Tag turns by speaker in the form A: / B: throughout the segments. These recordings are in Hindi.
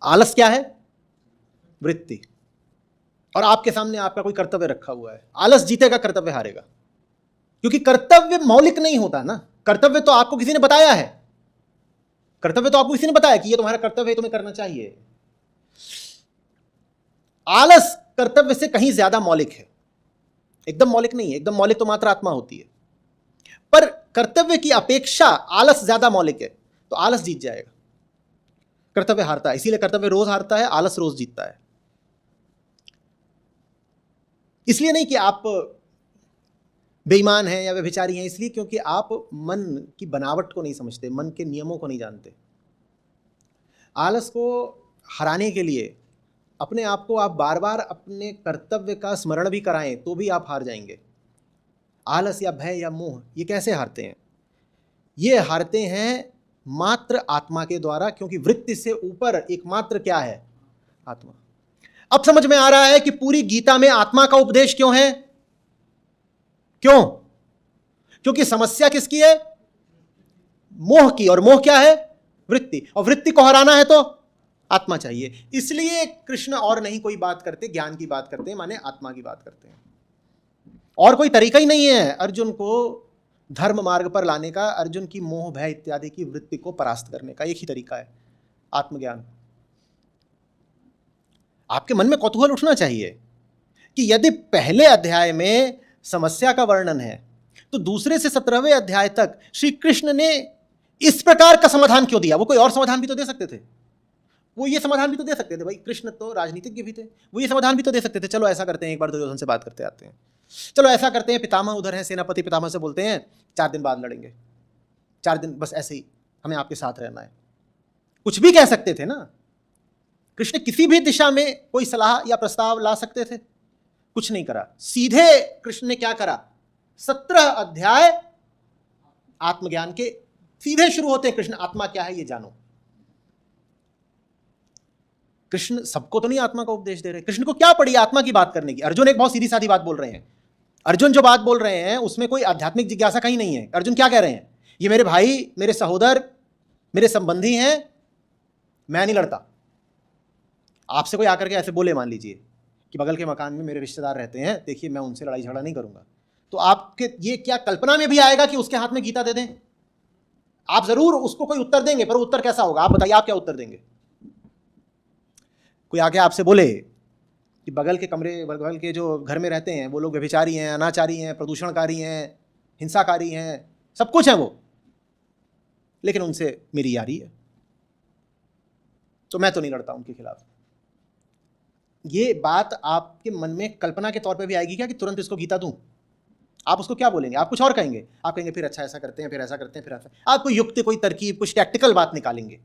A: आलस क्या है? वृत्ति। और आपके सामने आपका कोई कर्तव्य रखा हुआ है, आलस जीतेगा, कर्तव्य हारेगा, क्योंकि कर्तव्य मौलिक नहीं होता ना। कर्तव्य तो आपको किसी ने बताया है, कर्तव्य तो आपको किसी ने बताया कि ये तुम्हारा कर्तव्य है, तुम्हें करना चाहिए। आलस कर्तव्य से कहीं ज्यादा मौलिक है, एकदम मौलिक नहीं है, एकदम मौलिक तो मात्र आत्मा होती है, पर कर्तव्य की अपेक्षा आलस ज्यादा मौलिक है, तो आलस जीत जाएगा, कर्तव्य हारता है। इसीलिए कर्तव्य रोज हारता है, आलस रोज जीतता है। इसलिए नहीं कि आप बेईमान हैं या व्यभिचारी हैं, इसलिए क्योंकि आप मन की बनावट को नहीं समझते, मन के नियमों को नहीं जानते। आलस को हराने के लिए अपने आप को आप बार बार अपने कर्तव्य का स्मरण भी कराएं तो भी आप हार जाएंगे। आलस या भय या मोह ये कैसे हारते हैं? ये हारते हैं मात्र आत्मा के द्वारा, क्योंकि वृत्ति से ऊपर एकमात्र क्या है? आत्मा। अब समझ में आ रहा है कि पूरी गीता में आत्मा का उपदेश क्यों है? क्यों? क्योंकि समस्या किसकी है? मोह की, और मोह क्या है? वृत्ति। और वृत्ति को हराना है तो आत्मा चाहिए। इसलिए कृष्ण और नहीं कोई बात करते, ज्ञान की बात करते हैं, माने आत्मा की बात करते हैं। और कोई तरीका ही नहीं है अर्जुन को धर्म मार्ग पर लाने का, अर्जुन की मोह भय इत्यादि की वृत्ति को परास्त करने का। एक ही तरीका है, आत्मज्ञान। आपके मन में कौतूहल उठना चाहिए कि यदि पहले अध्याय में समस्या का वर्णन है तो दूसरे से 17वें अध्याय तक श्री कृष्ण ने इस प्रकार का समाधान क्यों दिया? वो कोई और समाधान भी तो दे सकते थे, वो ये समाधान भी तो दे सकते थे। भाई कृष्ण तो राजनीतिज्ञ भी थे, वो ये समाधान भी तो दे सकते थे, चलो ऐसा करते हैं, एक बार दुर्योधन से बात करते आते हैं, चलो ऐसा करते हैं, पितामह उधर हैं, सेनापति पितामह से बोलते हैं 4 दिन बाद लड़ेंगे, 4 दिन बस ऐसे ही हमें आपके साथ रहना है। कुछ भी कह सकते थे ना। कृष्ण किसी भी दिशा में कोई सलाह या प्रस्ताव ला सकते थे, कुछ नहीं करा। सीधे कृष्ण ने क्या करा? 17 अध्याय आत्मज्ञान के सीधे शुरू होते हैं। कृष्ण आत्मा क्या है ये जानो। कृष्ण सबको तो नहीं आत्मा का उपदेश दे रहे। कृष्ण को क्या पड़ी आत्मा की बात करने की? अर्जुन एक बहुत सीधी सादी बात बोल रहे हैं। अर्जुन जो बात बोल रहे हैं उसमें कोई आध्यात्मिक जिज्ञासा कहीं नहीं है। अर्जुन क्या कह रहे हैं? ये मेरे भाई, मेरे सहोदर, मेरे संबंधी हैं, मैं नहीं लड़ता। आपसे कोई आकर के ऐसे बोले, मान लीजिए कि बगल के मकान में मेरे रिश्तेदार रहते हैं, देखिए मैं उनसे लड़ाई झगड़ा नहीं करूंगा, तो आपके ये क्या कल्पना में भी आएगा कि उसके हाथ में गीता दे दें? आप जरूर उसको कोई उत्तर देंगे, पर उत्तर कैसा होगा? आप बताइए, आप क्या उत्तर देंगे? कोई आके आपसे बोले कि बगल के जो घर में रहते हैं वो लोग व्यभिचारी हैं, अनाचारी हैं, प्रदूषणकारी हैं, हिंसाकारी हैं, सब कुछ है वो, लेकिन उनसे मेरी यारी है, तो मैं तो नहीं लड़ता उनके खिलाफ। ये बात आपके मन में कल्पना के तौर पे भी आएगी क्या कि तुरंत इसको गीता दूं? आप उसको क्या बोलेंगे? आप कुछ और कहेंगे। आप कहेंगे फिर अच्छा ऐसा करते हैं, फिर ऐसा करते हैं, फिर ऐसा। आप कोई युक्ति, कोई तरकीब, कुछ टैक्टिकल बात निकालेंगे।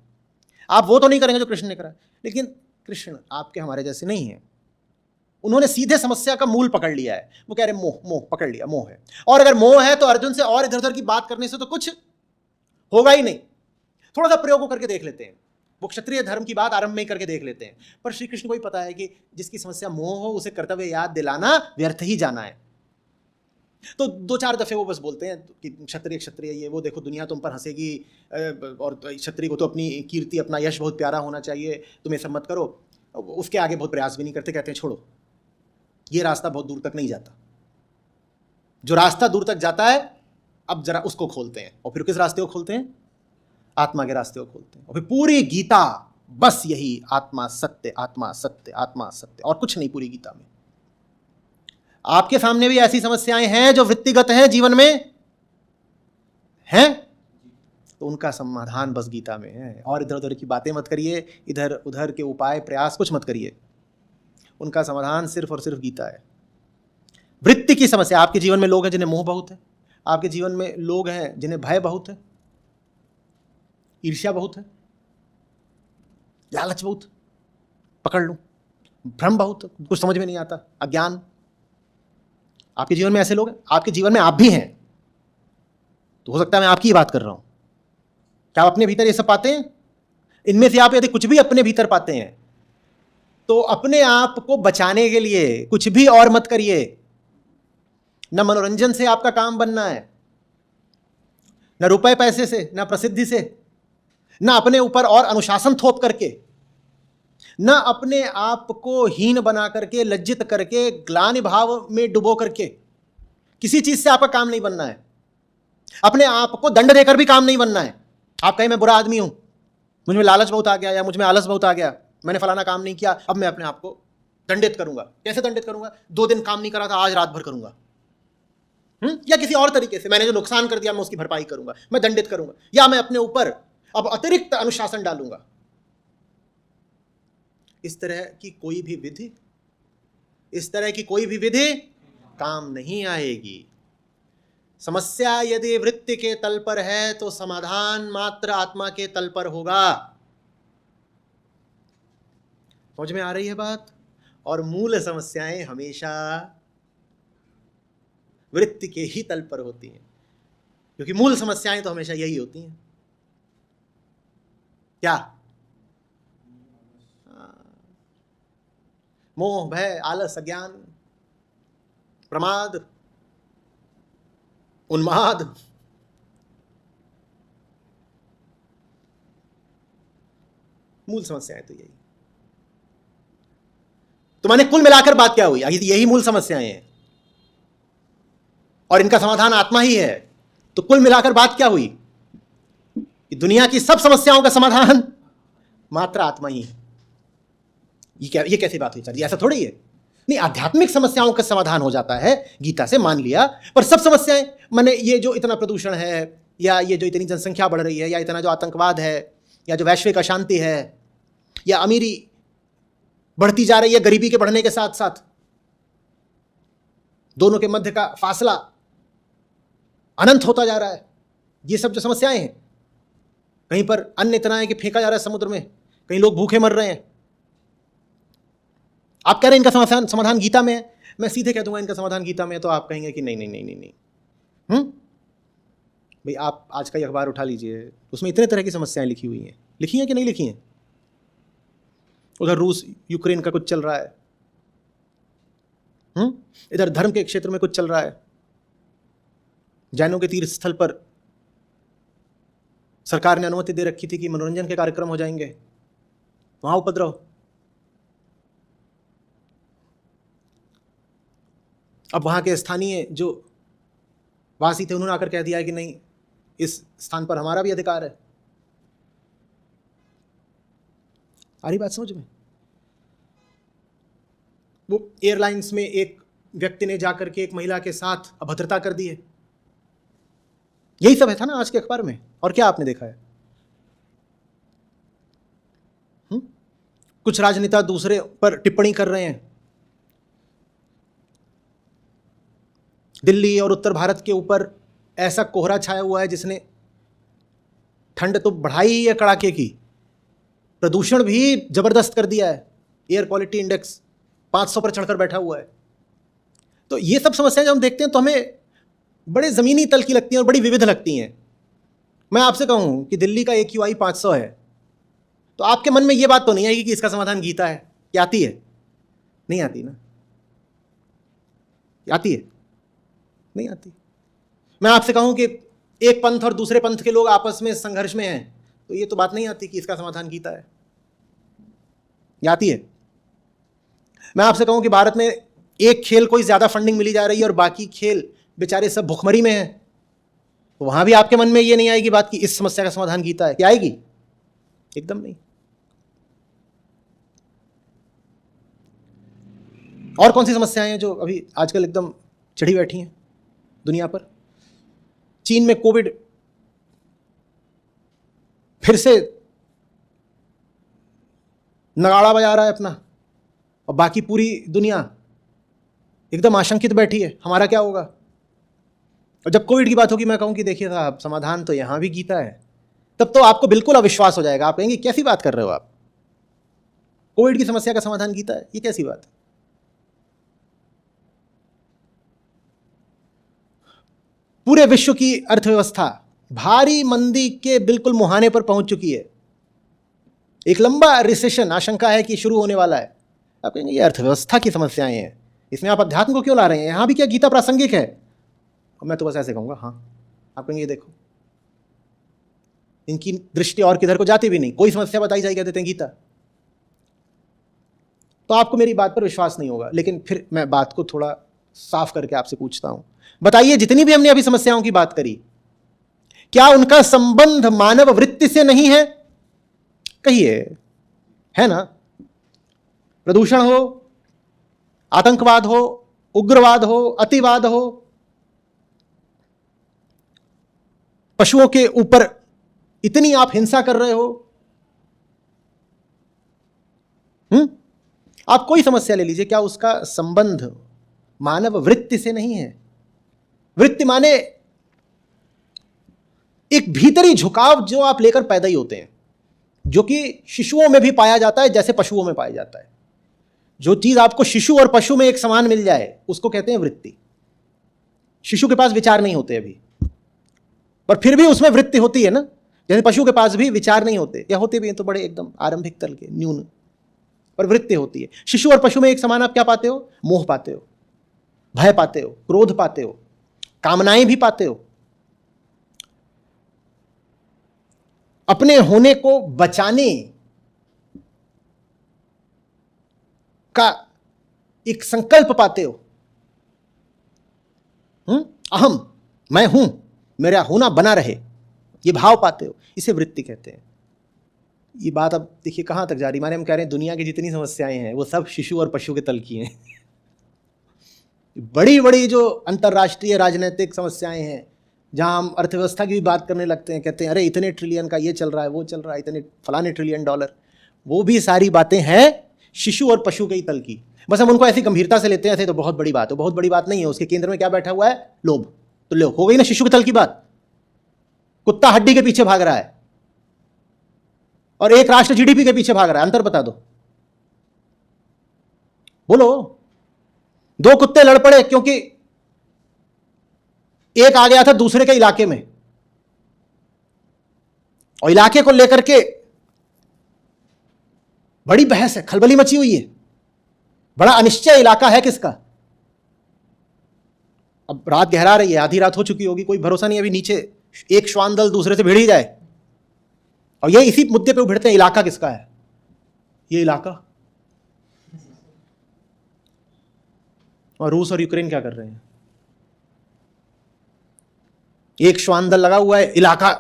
A: आप वो तो नहीं करेंगे जो कृष्ण ने करा। लेकिन कृष्ण आपके हमारे जैसे नहीं है। उन्होंने सीधे समस्या का मूल पकड़ लिया है। वो कह रहे मोह, मोह पकड़ लिया, मोह है। और अगर मोह है तो अर्जुन से और इधर उधर की बात करने से तो कुछ होगा ही नहीं। थोड़ा सा प्रयोग करके देख लेते हैं, वो क्षत्रिय धर्म की बात आरंभ में ही करके देख लेते हैं। पर श्री कृष्ण को ही पता है कि जिसकी समस्या मोह हो उसे कर्तव्य याद दिलाना व्यर्थ ही जाना है। तो 2-4 दफे वो बस बोलते हैं कि क्षत्रिय क्षत्रिय ये वो, देखो दुनिया तुम पर हंसेगी, और क्षत्रिय को तो अपनी कीर्ति, अपना यश बहुत प्यारा होना चाहिए, तुम ये सब मत करो। उसके आगे बहुत प्रयास भी नहीं करते, कहते हैं छोड़ो, ये रास्ता बहुत दूर तक नहीं जाता। जो रास्ता दूर तक जाता है अब जरा उसको खोलते हैं। और फिर किस रास्ते को खोलते हैं? आत्मा के रास्ते को खोलते हैं। और फिर पूरी गीता बस यही, आत्मा सत्य, आत्मा सत्य, आत्मा सत्य, और कुछ नहीं पूरी गीता में। आपके सामने भी ऐसी समस्याएं हैं जो वृत्तिगत हैं, जीवन में हैं, तो उनका समाधान बस गीता में है। और इधर उधर की बातें मत करिए, इधर उधर के उपाय प्रयास कुछ मत करिए। उनका समाधान सिर्फ और सिर्फ गीता है। वृत्ति की समस्या, आपके जीवन में लोग हैं जिन्हें मोह बहुत है, आपके जीवन में लोग हैं जिन्हें भय बहुत है, ईर्ष्या बहुत है, लालच बहुत, पकड़ लूं, भ्रम बहुत, कुछ समझ में नहीं आता, अज्ञान। आपके जीवन में ऐसे लोग हैं, आपके जीवन में आप भी हैं, तो हो सकता है मैं आपकी ही बात कर रहा हूं। क्या आप अपने भीतर ये सब पाते हैं? इनमें से आप यदि कुछ भी अपने भीतर पाते हैं तो अपने आप को बचाने के लिए कुछ भी और मत करिए। न मनोरंजन से आपका काम बनना है, न रुपए पैसे से, न प्रसिद्धि से, न अपने ऊपर और अनुशासन थोप करके। न अपने आप को हीन बना करके, लज्जित करके, ग्लानि भाव में डुबो करके। किसी चीज से आपका काम नहीं बनना है। अपने आप को दंड देकर भी काम नहीं बनना है। आप कहें मैं बुरा आदमी हूं, मुझ में लालच बहुत आ गया, या मुझ में आलस बहुत आ गया, मैंने फलाना काम नहीं किया, अब मैं अपने आप को दंडित करूंगा। कैसे दंडित करूंगा? 2 दिन काम नहीं करा था, आज रात भर करूंगा। या किसी और तरीके से मैंने जो नुकसान कर दिया मैं उसकी भरपाई करूंगा, मैं दंडित करूंगा, या मैं अपने ऊपर अब अतिरिक्त अनुशासन डालूंगा। इस तरह की कोई भी विधि काम नहीं आएगी। समस्या यदि वृत्ति के तल पर है तो समाधान मात्र आत्मा के तल पर होगा। समझ में आ रही है बात? और मूल समस्याएं हमेशा वृत्ति के ही तल पर होती हैं, क्योंकि मूल समस्याएं तो हमेशा यही होती हैं। क्या? मोह, भय, आलस, अज्ञान, प्रमाद, उन्माद। मूल समस्याएं तो यही। तो मैंने कुल मिलाकर बात क्या हुई? यही मूल समस्याएं हैं और इनका समाधान आत्मा ही है। तो कुल मिलाकर बात क्या हुई? कि दुनिया की सब समस्याओं का समाधान मात्र आत्मा ही है। ये कैसी बात हुई सर? ऐसा थोड़ी है। नहीं, आध्यात्मिक समस्याओं का समाधान हो जाता है, गीता से मान लिया, पर सब समस्याएं, माने ये जो इतना प्रदूषण है, या ये जो इतनी जनसंख्या बढ़ रही है, या इतना जो आतंकवाद है, या जो वैश्विक अशांति है, या अमीरी बढ़ती जा रही है गरीबी के बढ़ने के साथ साथ, दोनों के मध्य का फासला अनंत होता जा रहा है, ये सब जो समस्याएं हैं, कहीं पर अन्न इतना है कि फेंका जा रहा है समुद्र में, कहीं लोग भूखे मर रहे हैं। आप कह रहे हैं इनका समाधान गीता में है, मैं सीधे कह दूंगा इनका समाधान गीता में है, तो आप कहेंगे कि नहीं नहीं नहीं नहीं नहीं। भाई आप आज का ही अखबार उठा लीजिए, उसमें इतने तरह की समस्याएं लिखी हुई हैं। लिखी हैं कि नहीं लिखी हैं? उधर रूस यूक्रेन का कुछ चल रहा है, इधर धर्म के क्षेत्र में कुछ चल रहा है, जैनों के तीर्थ स्थल पर सरकार ने अनुमति दे रखी थी कि मनोरंजन के कार्यक्रम हो जाएंगे, वहां उपद्रव। अब वहां के स्थानीय जो वासी थे उन्होंने आकर कह दिया कि नहीं, इस स्थान पर हमारा भी अधिकार है। आ रही बात समझ में? वो एयरलाइंस में एक व्यक्ति ने जाकर के एक महिला के साथ अभद्रता कर दी है। यही सब है था ना आज के अखबार में। और क्या आपने देखा है? कुछ राजनेता दूसरे पर टिप्पणी कर रहे हैं। दिल्ली और उत्तर भारत के ऊपर ऐसा कोहरा छाया हुआ है जिसने ठंड तो बढ़ाई ही है कड़ाके की, प्रदूषण भी जबरदस्त कर दिया है। एयर क्वालिटी इंडेक्स 500 पर चढ़कर बैठा हुआ है। तो ये सब समस्याएं जब हम देखते हैं तो हमें बड़े ज़मीनी तल की लगती हैं और बड़ी विविध लगती हैं। मैं आपसे कहूं कि दिल्ली का AQI 500 है, तो आपके मन में ये बात तो नहीं आएगी कि इसका समाधान गीता है? क्या आती है? नहीं आती ना। आती है? नहीं आती। मैं आपसे कहूं कि एक पंथ और दूसरे पंथ के लोग आपस में संघर्ष में हैं, तो ये तो बात नहीं आती कि इसका समाधान गीता है। ये आती है? मैं आपसे कहूं कि भारत में एक खेल को ज़्यादा फंडिंग मिली जा रही है और बाकी खेल बेचारे सब भुखमरी में हैं, तो वहां भी आपके मन में ये नहीं आएगी बात कि इस समस्या का समाधान गीता है? क्या आएगी? एकदम नहीं। और कौन सी समस्याएं हैं जो अभी आजकल एकदम चढ़ी बैठी हैं दुनिया पर? चीन में कोविड फिर से नगाड़ा बजा रहा है अपना, और बाकी पूरी दुनिया एकदम आशंकित बैठी है, हमारा क्या होगा? और जब कोविड की बात होगी मैं कहूं कि देखिए साहब, समाधान तो यहां भी गीता है, तब तो आपको बिल्कुल अविश्वास हो जाएगा। आप कहेंगे कैसी बात कर रहे हो आप, कोविड की समस्या का समाधान गीता है? ये कैसी बात है? पूरे विश्व की अर्थव्यवस्था भारी मंदी के बिल्कुल मुहाने पर पहुंच चुकी है। एक लंबा रिसेशन आशंका है कि शुरू होने वाला है। आप कहेंगे ये अर्थव्यवस्था की समस्याएं हैं, इसमें आप अध्यात्म को क्यों ला रहे हैं? यहां भी क्या गीता प्रासंगिक है? और मैं तो बस ऐसे कहूंगा हाँ। आप कहेंगे ये देखो, इनकी दृष्टि और किधर को जाती भी नहीं, कोई समस्या बताई जाएगी, देते हैं गीता। तो आपको मेरी बात पर विश्वास नहीं होगा। लेकिन फिर मैं बात को थोड़ा साफ करके आपसे पूछता हूं, बताइए जितनी भी हमने अभी समस्याओं की बात करी, क्या उनका संबंध मानव वृत्ति से नहीं है? कहिए, है ना? प्रदूषण हो, आतंकवाद हो, उग्रवाद हो, अतिवाद हो, पशुओं के ऊपर इतनी आप हिंसा कर रहे हो, आप कोई समस्या ले लीजिए, क्या उसका संबंध मानव वृत्ति से नहीं है? वृत्ति माने एक भीतरी झुकाव जो आप लेकर पैदा ही होते हैं, जो कि शिशुओं में भी पाया जाता है जैसे पशुओं में पाया जाता है। जो चीज आपको शिशु और पशु में एक समान मिल जाए उसको कहते हैं वृत्ति। शिशु के पास विचार नहीं होते अभी, पर फिर भी उसमें वृत्ति होती है ना। जैसे पशु के पास भी विचार नहीं होते, या होते भी हैं तो बड़े एकदम आरंभिक तल के, न्यून, पर वृत्ति होती है। शिशु और पशु में एक समान आप क्या पाते हो? मोह पाते हो, भय पाते हो, क्रोध पाते हो, कामनाएं भी पाते हो। अपने होने को बचाने का एक संकल्प पाते हो। अहम, मैं हूं, मेरा होना बना रहे, ये भाव पाते हो। इसे वृत्ति कहते हैं। ये बात अब देखिए कहां तक जा रही, माने हम कह रहे हैं दुनिया की जितनी समस्याएं हैं वो सब शिशु और पशु के तल की हैं। बड़ी बड़ी जो अंतर्राष्ट्रीय राजनीतिक समस्याएं हैं, जहां हम अर्थव्यवस्था की भी बात करने लगते हैं, कहते हैं अरे इतने ट्रिलियन का ये चल रहा है, वो चल रहा है, इतने फलाने ट्रिलियन डॉलर, वो भी सारी बातें हैं शिशु और पशु के ही तल की। बस हम उनको ऐसी गंभीरता से लेते हैं, ऐसे तो बहुत बड़ी बात है। बहुत बड़ी बात नहीं है, उसके केंद्र में क्या बैठा हुआ है? लोभ। तो लो, हो गई ना शिशु के तल की बात। कुत्ता हड्डी के पीछे भाग रहा है और एक राष्ट्र जीडीपी के पीछे भाग रहा है, अंतर बता दो, बोलो। दो कुत्ते लड़ पड़े क्योंकि एक आ गया था दूसरे के इलाके में, और इलाके को लेकर के बड़ी बहस है, खलबली मची हुई है, बड़ा अनिश्चय इलाका है किसका। अब रात गहरा रही है, आधी रात हो चुकी होगी, कोई भरोसा नहीं, अभी नीचे एक श्वान दल दूसरे से भिड़ ही जाए, और ये इसी मुद्दे पे उभरते हैं, इलाका किसका है? ये इलाका। और रूस और यूक्रेन क्या कर रहे हैं? एक श्वान दल लगा हुआ है इलाका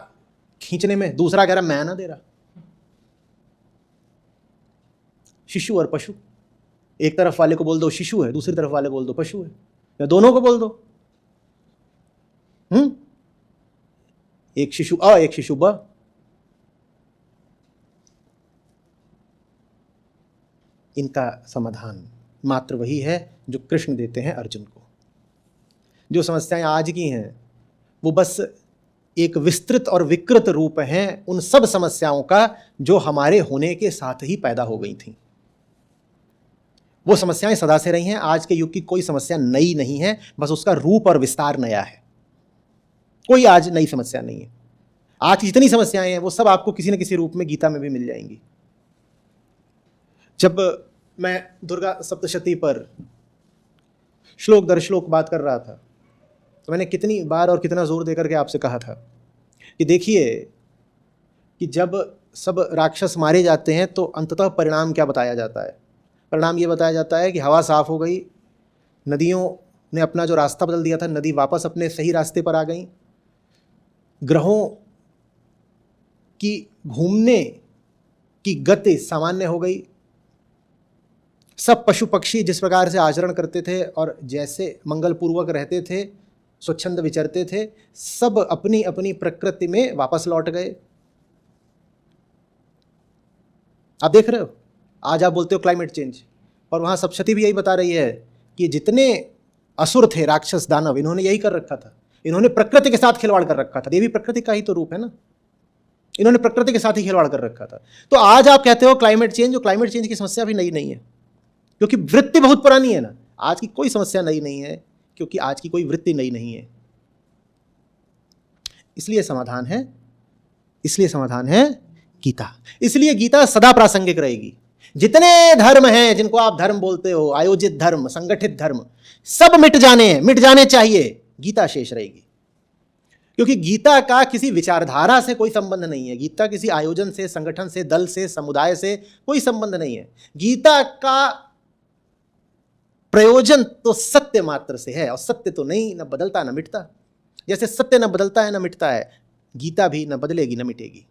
A: खींचने में, दूसरा कह रहा मैं ना दे रहा। शिशु और पशु, एक तरफ वाले को बोल दो शिशु है, दूसरी तरफ वाले बोल दो पशु है, या दोनों को बोल दो। एक शिशु अ, एक शिशु ब। इनका समाधान मात्र वही है जो कृष्ण देते हैं अर्जुन को। जो समस्याएं आज की हैं वो बस एक विस्तृत और विकृत रूप हैं उन सब समस्याओं का जो हमारे होने के साथ ही पैदा हो गई थीं। वो समस्याएं सदा से रही हैं, आज के युग की कोई समस्या नई नहीं है, बस उसका रूप और विस्तार नया है। कोई आज नई समस्या नहीं है। आज की जितनी समस्याएं हैं वो सब आपको किसी न किसी रूप में गीता में भी मिल जाएंगी। जब मैं दुर्गा सप्तशती पर श्लोक दर श्लोक बात कर रहा था तो मैंने कितनी बार और कितना जोर देकर के आपसे कहा था कि देखिए कि जब सब राक्षस मारे जाते हैं तो अंततः परिणाम क्या बताया जाता है? परिणाम ये बताया जाता है कि हवा साफ हो गई, नदियों ने अपना जो रास्ता बदल दिया था, नदी वापस अपने सही रास्ते पर आ गई, ग्रहों की घूमने की गति सामान्य हो गई, सब पशु पक्षी जिस प्रकार से आचरण करते थे और जैसे मंगलपूर्वक रहते थे, स्वच्छंद विचरते थे, सब अपनी अपनी प्रकृति में वापस लौट गए। आप देख रहे हो, आज आप बोलते हो क्लाइमेट चेंज, और वहाँ सप्तशती भी यही बता रही है कि जितने असुर थे, राक्षस दानव, इन्होंने यही कर रखा था, इन्होंने प्रकृति के साथ खिलवाड़ कर रखा था। देवी प्रकृति का ही तो रूप है ना, इन्होंने प्रकृति के साथ ही खिलवाड़ कर रखा था। तो आज आप कहते हो क्लाइमेट चेंज, जो क्लाइमेट चेंज की समस्या भी नई नहीं है, क्योंकि वृत्ति बहुत पुरानी है ना। आज की कोई समस्या नई नहीं है क्योंकि आज की कोई वृत्ति नई नहीं है। इसलिए समाधान है गीता। इसलिए गीता सदा प्रासंगिक रहेगी। जितने धर्म हैं जिनको आप धर्म बोलते हो, आयोजित धर्म, संगठित धर्म, सब मिट जाने चाहिए, गीता शेष रहेगी। क्योंकि गीता का किसी विचारधारा से कोई संबंध नहीं है, गीता किसी आयोजन से, संगठन से, दल से, समुदाय से कोई संबंध नहीं है। गीता का प्रयोजन तो सत्य मात्र से है, और सत्य तो नहीं, न बदलता न मिटता। जैसे सत्य न बदलता है न मिटता है, गीता भी न बदलेगी न मिटेगी।